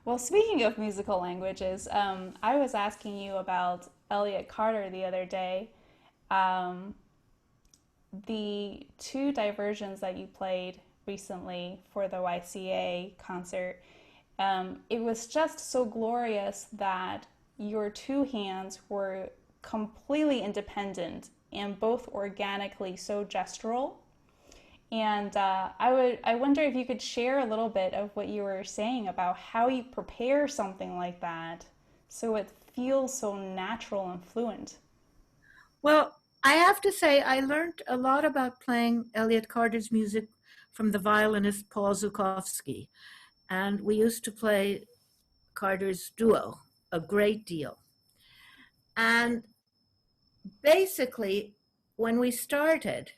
Well, speaking of musical languages, I was asking you about Elliot Carter the other day. Um, the two diversions that you played recently for the YCA concert, it was just so glorious that your two hands were completely independent and both organically so gestural. And I wonder if you could share a little bit of what you were saying about how you prepare something like that so it feels so natural and fluent. Well, I have to say, I learned a lot about playing Elliot Carter's music from the violinist Paul Zukovsky. And we used to play Carter's duo a great deal. And basically, when we started,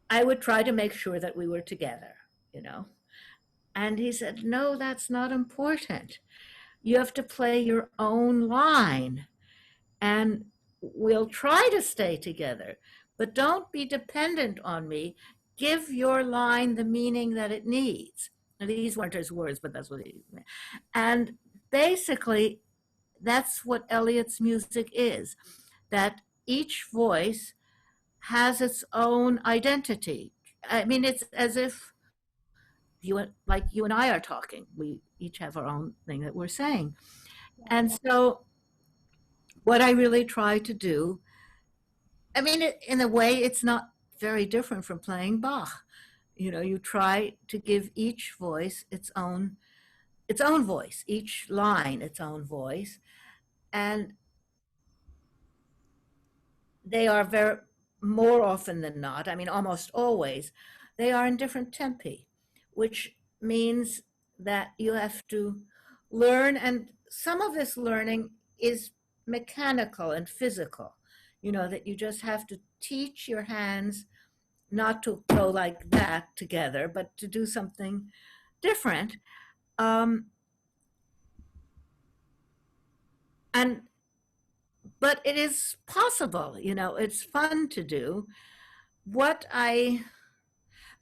I would try to make sure that we were together, you know. And he said, no, that's not important. You have to play your own line. And we'll try to stay together, but don't be dependent on me. Give your line the meaning that it needs. And these weren't his words, but that's what he meant. And basically, that's what Eliot's music is, that each voice has its own identity. I mean, it's as if like you and I are talking. We each have our own thing that we're saying. And so what I really try to do, I mean, in a way, it's not very different from playing Bach. You know, you try to give each voice its own voice, each line its own voice, and they are very more often than not. I mean, almost always, they are in different tempi, which means that you have to learn, and some of this learning is mechanical and physical. You know, that you just have to teach your hands not to go like that together, but to do something different. Um, and but it is possible, you know, it's fun to do. What I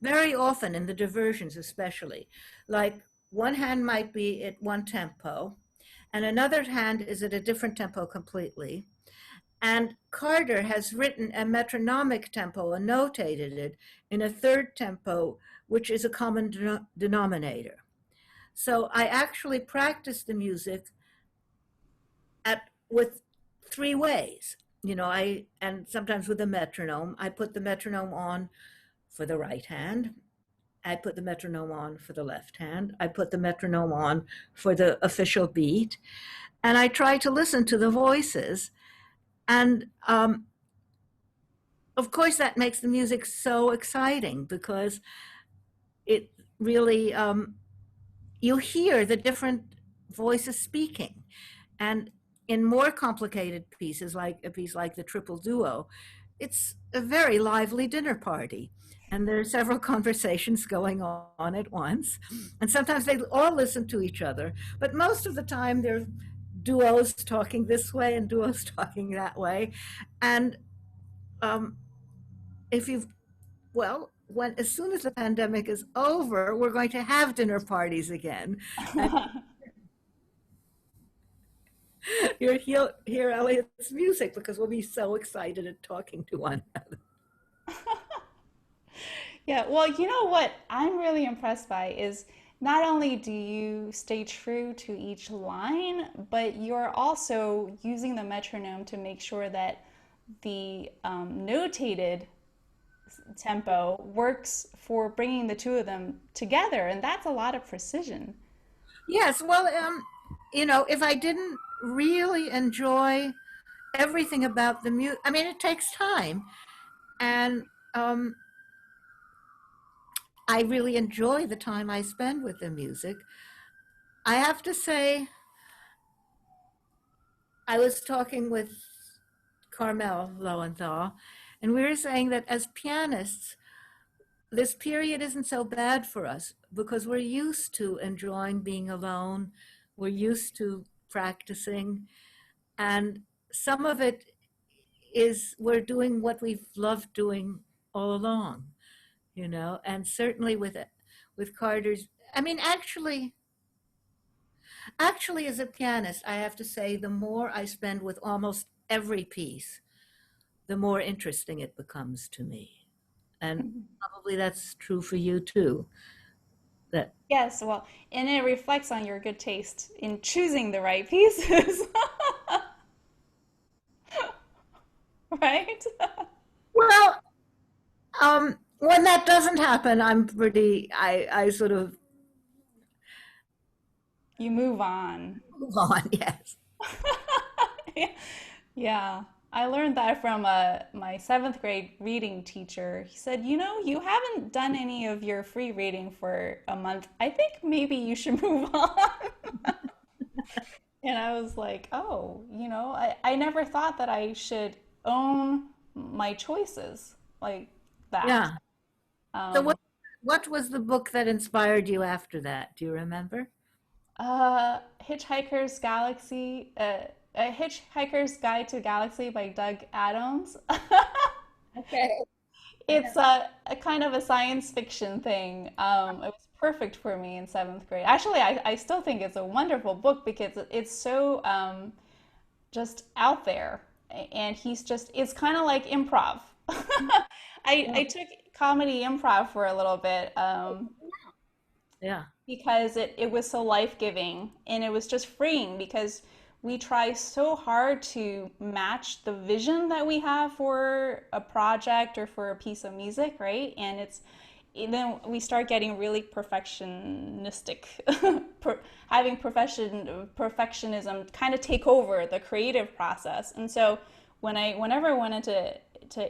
very often in the diversions, especially, like one hand might be at one tempo, and another hand is at a different tempo completely. And Carter has written a metronomic tempo and notated it in a third tempo, which is a common denominator. So I actually practice the music with three ways. You know, and sometimes with a metronome. I put the metronome on for the right hand. I put the metronome on for the left hand. I put the metronome on for the official beat. And I try to listen to the voices. And of course, that makes the music so exciting because it really, you hear the different voices speaking. And in more complicated pieces, like a piece like the triple duo, it's a very lively dinner party. And there are several conversations going on at once. And sometimes they all listen to each other. But most of the time, they're duos talking this way and duos talking that way. And um, if you've, well, when as soon as the pandemic is over, we're going to have dinner parties again. And you'll hear Elliot's music because we'll be so excited at talking to one another. Yeah, well, you know what I'm really impressed by is not only do you stay true to each line, but you're also using the metronome to make sure that the notated tempo works for bringing the two of them together, and that's a lot of precision. Yes, well, you know, if I didn't really enjoy everything about the music, I mean, it takes time, and I really enjoy the time I spend with the music. I have to say, I was talking with Carmel Lowenthal, and we were saying that as pianists, this period isn't so bad for us because we're used to enjoying being alone. We're used to practicing. And some of it is we're doing what we've loved doing all along, you know, and certainly with Carter's, I mean, actually, Actually, as a pianist, I have to say, the more I spend with almost every piece, the more interesting it becomes to me. And probably that's true for you too. That, Yes, well, and it reflects on your good taste in choosing the right pieces, right? well, when that doesn't happen, I sort of You move on. move on. Yes. Yeah, I learned that from my seventh grade reading teacher. He said, you know, you haven't done any of your free reading for a month. I think maybe you should move on. And I was like, oh, I never thought that I should own my choices like that. Yeah. So Um, what was the book that inspired you after that? Do you remember? Hitchhiker's Galaxy, A Hitchhiker's Guide to the Galaxy by Doug Adams. Okay. It's a kind of a science fiction thing. It was perfect for me in seventh grade. Actually, I still think it's a wonderful book because it's so just out there. And it's kind of like improv. I took comedy improv for a little bit. Yeah. Because it was so life-giving and it was just freeing because we try so hard to match the vision that we have for a project or for a piece of music, right? And then we start getting really perfectionistic, having perfectionism kind of take over the creative process. And so whenever I went into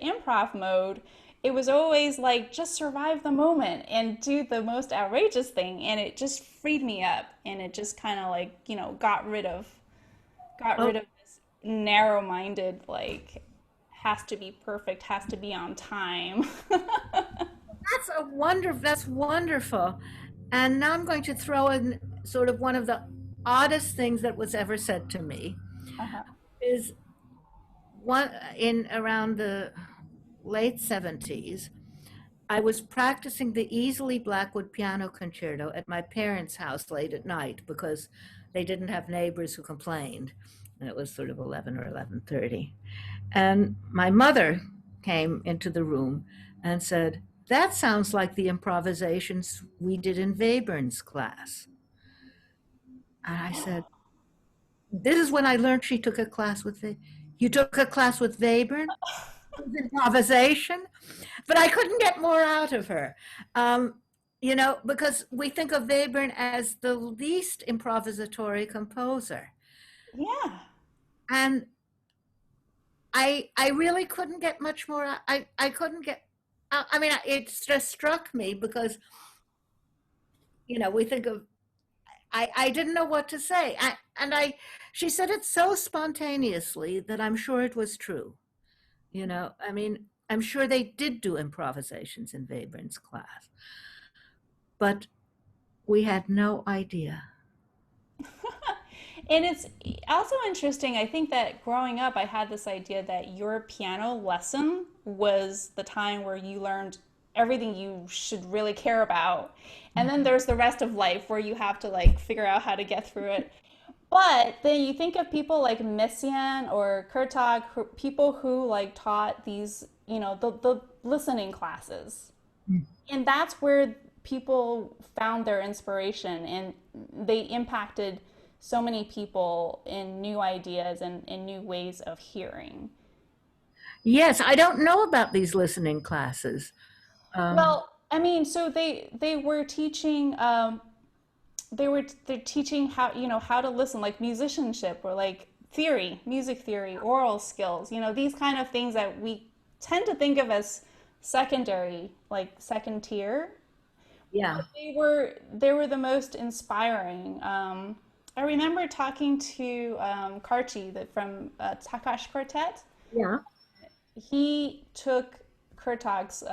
improv mode, it was always like just survive the moment and do the most outrageous thing, and it just freed me up, and it just kind of like got Oh, rid of this narrow-minded like has to be perfect, has to be on time. that's wonderful. And now I'm going to throw in sort of one of the oddest things that was ever said to me Uh-huh. is one in around the late 70s. I was practicing the Easily Blackwood Piano Concerto at my parents' house late at night because they didn't have neighbors who complained. And it was sort of 11 or 11:30. And my mother came into the room and said, "That sounds like the improvisations we did in Webern's class." And I said, "This is when I learned she took a class with the, you took a class with Webern? Improvisation?" But I couldn't get more out of her. Because we think of Webern as the least improvisatory composer. Yeah. And I really couldn't get much more. I couldn't get, I mean, it just struck me because, we think of, I didn't know what to say. She said it so spontaneously that I'm sure it was true. I mean, I'm sure they did do improvisations in Webern's class, but we had no idea. And it's also interesting. I think that growing up, I had this idea that your piano lesson was the time where you learned everything you should really care about. And then there's the rest of life where you have to like figure out how to get through it. But then you think of people like Messiaen or Kurtag, people who like taught these, the listening classes. And that's where people found their inspiration and they impacted so many people in new ideas and in new ways of hearing. Yes, I don't know about these listening classes. Um, Well, I mean, so they were teaching they're teaching how to listen, like musicianship or like theory, music theory, oral skills, these kind of things that we tend to think of as secondary, like second tier. yeah, They were the most inspiring. I remember talking to Karchi from Takash Quartet. yeah, He took Kurtag's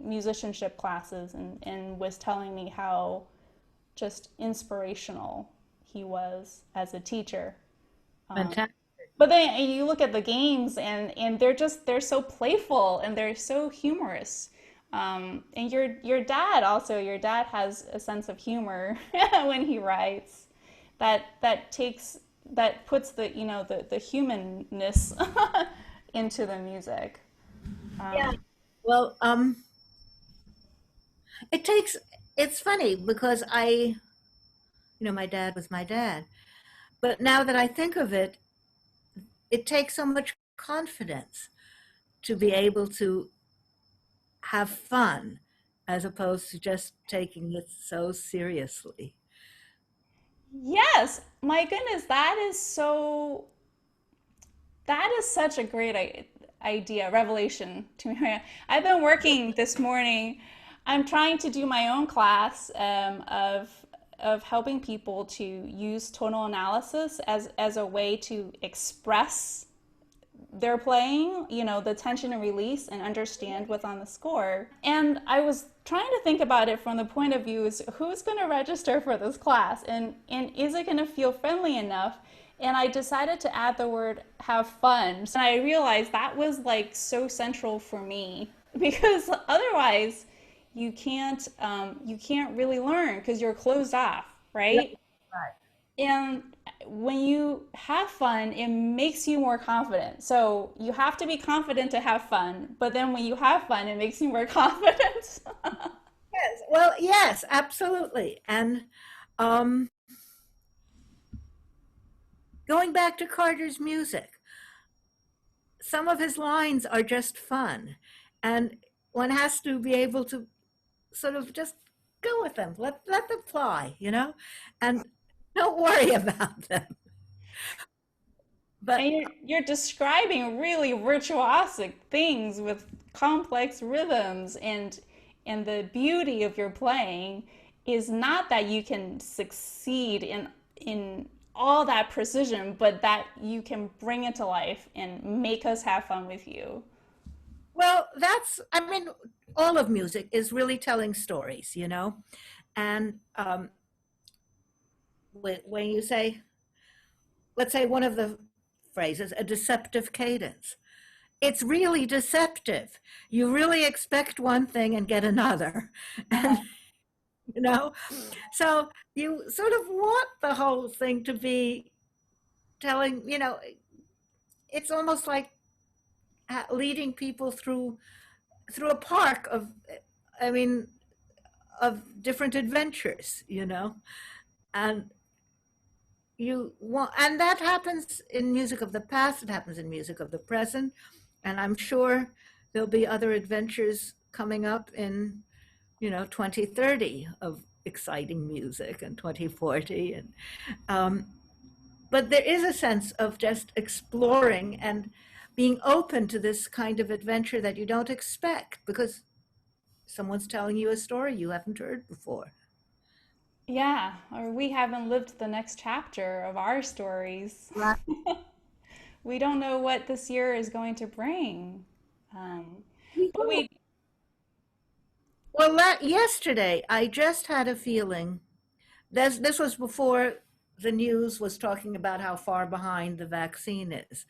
musicianship classes and was telling me how just inspirational he was as a teacher. fantastic. But then you look at the games and they're so playful and they're so humorous. And your dad has a sense of humor when he writes that puts the the humanness into the music. Yeah. Um, Well, it takes, it's funny because my dad was my dad. But now that I think of it, it takes so much confidence to be able to have fun as opposed to just taking it so seriously. yes, my goodness, that is such a great idea, revelation to me. I've been working this morning. I'm trying to do my own class of helping people to use tonal analysis as a way to express their playing, the tension and release and understand what's on the score. And I was trying to think about it from the point of view is who's going to register for this class and is it going to feel friendly enough? And I decided to add the word have fun. And I realized that was like so central for me because otherwise you can't really learn because you're closed off, Yeah, right? right. And when you have fun, it makes you more confident. So you have to be confident to have fun, but then when you have fun, it makes you more confident. Yes. Well, yes, absolutely. And um, going back to Carter's music, some of his lines are just fun. And one has to be able to sort of just go with them, let them fly, and don't worry about them. But And you're describing really virtuosic things with complex rhythms and the beauty of your playing is not that you can succeed in all that precision, but that you can bring it to life and make us have fun with you. well, I mean, all of music is really telling stories. And when you say, let's say one of the phrases, a deceptive cadence, it's really deceptive. You really expect one thing and get another. And, Uh-huh. you know, so you sort of want the whole thing to be telling, it's almost like leading people through a park I mean, of different adventures. And and that happens in music of the past, it happens in music of the present, and I'm sure there'll be other adventures coming up in 2030 of exciting music, and 2040. And um, but there is a sense of just exploring and being open to this kind of adventure that you don't expect because someone's telling you a story you haven't heard before. Yeah, or we haven't lived the next chapter of our stories. Right. We don't know what this year is going to bring. Um, but we, Well, yesterday I just had a feeling. This was before the news was talking about how far behind the vaccine is.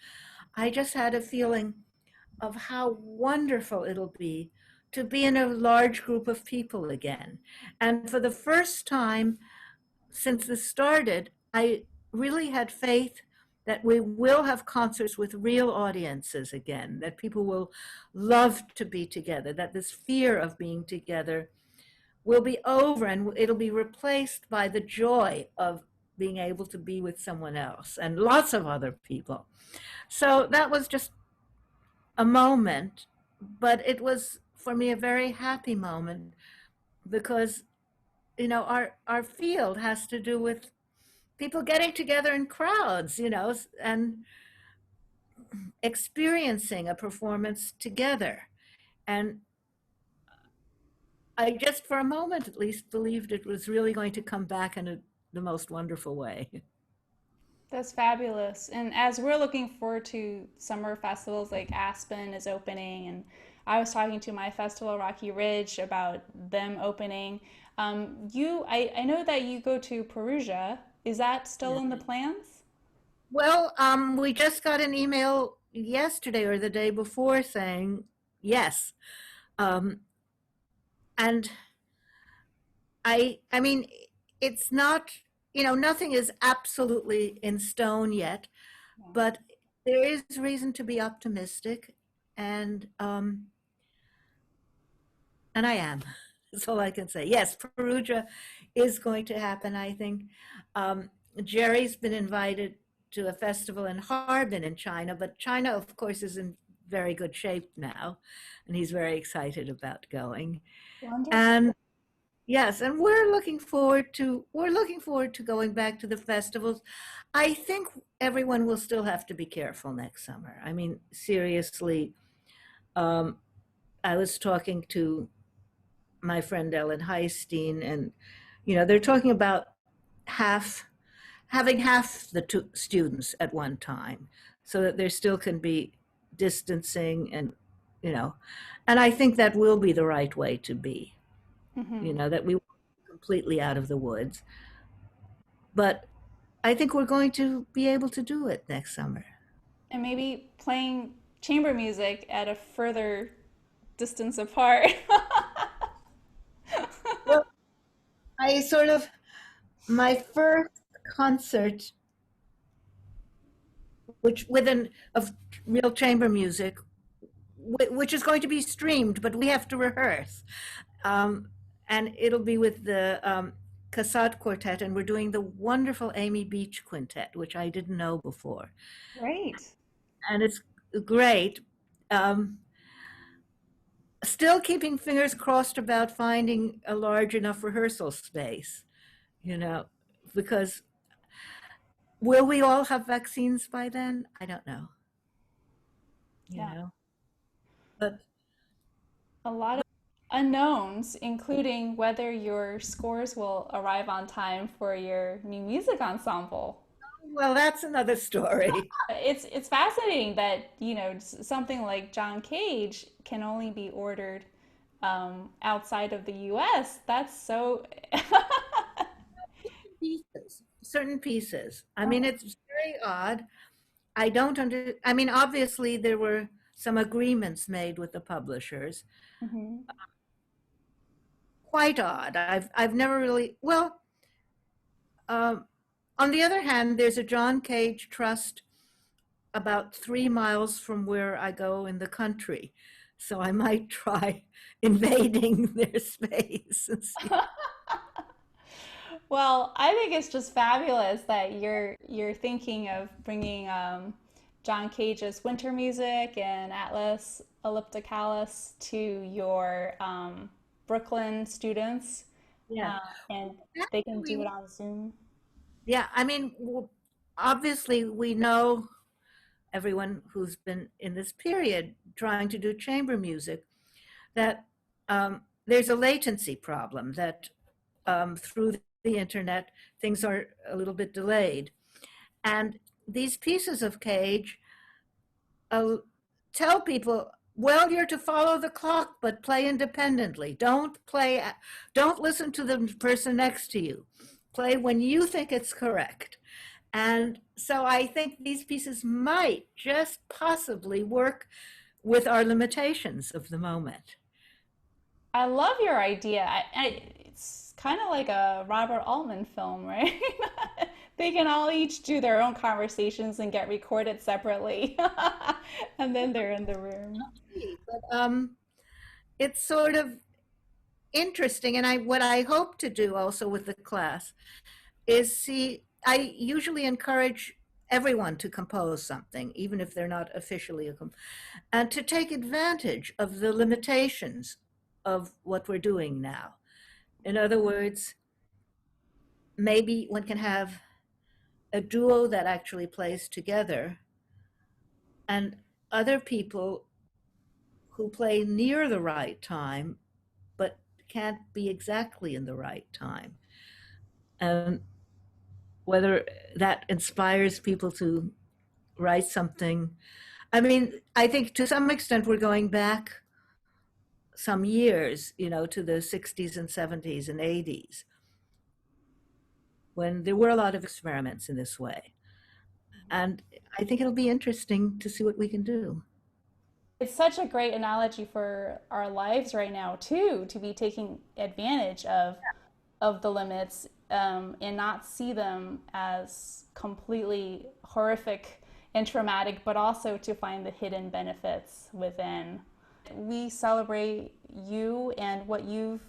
I just had a feeling of how wonderful it'll be to be in a large group of people again. And for the first time since this started, I really had faith that we will have concerts with real audiences again, that people will love to be together, that this fear of being together will be over and it'll be replaced by the joy of being able to be with someone else and lots of other people. So that was just a moment, but it was for me a very happy moment because our field has to do with people getting together in crowds, and experiencing a performance together. And I just, for a moment at least, believed it was really going to come back in the most wonderful way. that's fabulous. And as we're looking forward to summer festivals like Aspen is opening, and I was talking to my festival, Rocky Ridge, about them opening. I know that you go to Perugia. Is that still in the plans? Well, we just got an email yesterday or the day before saying yes. Um, and I mean, it's not. nothing is absolutely in stone yet, Yeah. but there is reason to be optimistic, and and I am. That's all I can say. Yes, Perugia is going to happen, I think. Um, Jerry's been invited to a festival in Harbin in China, but China, of course, is in very good shape now, and he's very excited about going. Wonderful. And yes, and we're looking forward to going back to the festivals. I think everyone will still have to be careful next summer. I mean, seriously, um, I was talking to my friend Ellen Heistein, and they're talking about half having half the students at one time, so that there still can be distancing, and you know, and I think that will be the right way to be. Hmm. That we won't be completely out of the woods, but I think we're going to be able to do it next summer. And maybe playing chamber music at a further distance apart. Well, I sort of my first concert, which within of real chamber music, which is going to be streamed, but we have to rehearse. Um, and it'll be with the Cassatt Quartet, and we're doing the wonderful Amy Beach Quintet, which I didn't know before. Great. And it's great. Um, Still keeping fingers crossed about finding a large enough rehearsal space, you know, because will we all have vaccines by then? I don't know, you Yeah. know, but A lot of unknowns, including whether your scores will arrive on time for your new music ensemble. well, that's another story. It's fascinating that, something like John Cage can only be ordered outside of the US. That's so. Pieces, certain pieces. I mean, Oh, it's very odd. I mean, obviously there were some agreements made with the publishers. mhm. Quite odd. I've never really, well, um, on the other hand, there's a John Cage Trust about 3 miles from where I go in the country. So I might try invading their space and see. Well, I think it's just fabulous that you're thinking of bringing John Cage's winter music and Atlas Ellipticalis to your Brooklyn students, Yeah. and they can do Actually, it on Zoom. yeah, I mean, obviously we know everyone who's been in this period trying to do chamber music that there's a latency problem, that through the internet things are a little bit delayed. And these pieces of Cage uh, tell people, well, you're to follow the clock, but play independently. Don't listen to the person next to you. Play when you think it's correct. And so I think these pieces might just possibly work with our limitations of the moment. I love your idea. It's kind of like a Robert Altman film, right? They can all each do their own conversations and get recorded separately, and then they're in the room. But it's sort of interesting, and I what I hope to do also with the class is see. I usually encourage everyone to compose something, even if they're not officially and to take advantage of the limitations of what we're doing now. In other words, maybe one can have a duo that actually plays together, and other people who play near the right time but can't be exactly in the right time. And whether that inspires people to write something. I mean, I think to some extent we're going back some years, to the 60s and 70s and 80s when there were a lot of experiments in this way. And I think it'll be interesting to see what we can do. It's such a great analogy for our lives right now, too, to be taking advantage of of the limits, and not see them as completely horrific and traumatic, but also to find the hidden benefits within. We celebrate you and what you've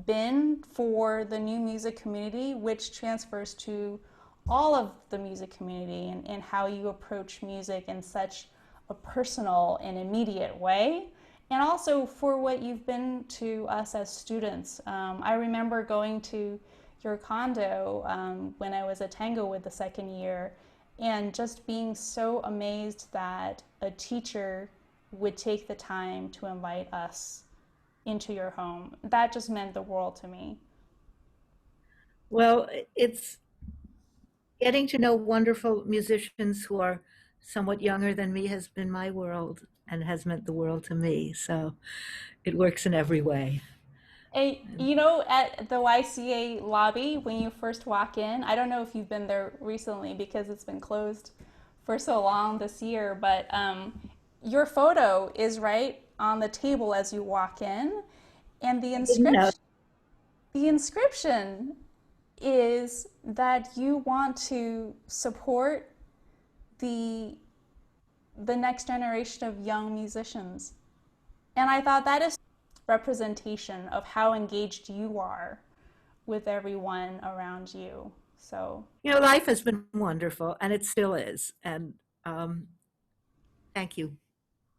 been for the new music community, which transfers to all of the music community, and how you approach music in such a personal and immediate way. And also for what you've been to us as students. I remember going to your condo when I was at Tanglewood the second year, and just being so amazed that a teacher would take the time to invite us into your home. That just meant the world to me. Well, it's getting to know wonderful musicians who are somewhat younger than me has been my world and has meant the world to me. So it works in every way. You know, at the YCA lobby, when you first walk in, I don't know if you've been there recently because it's been closed for so long this year, but your photo is right on the table as you walk in, and I didn't know. the inscription is that you want to support the the next generation of young musicians. And I thought that is representation of how engaged you are with everyone around you. So, Life has been wonderful and it still is. And um, thank you.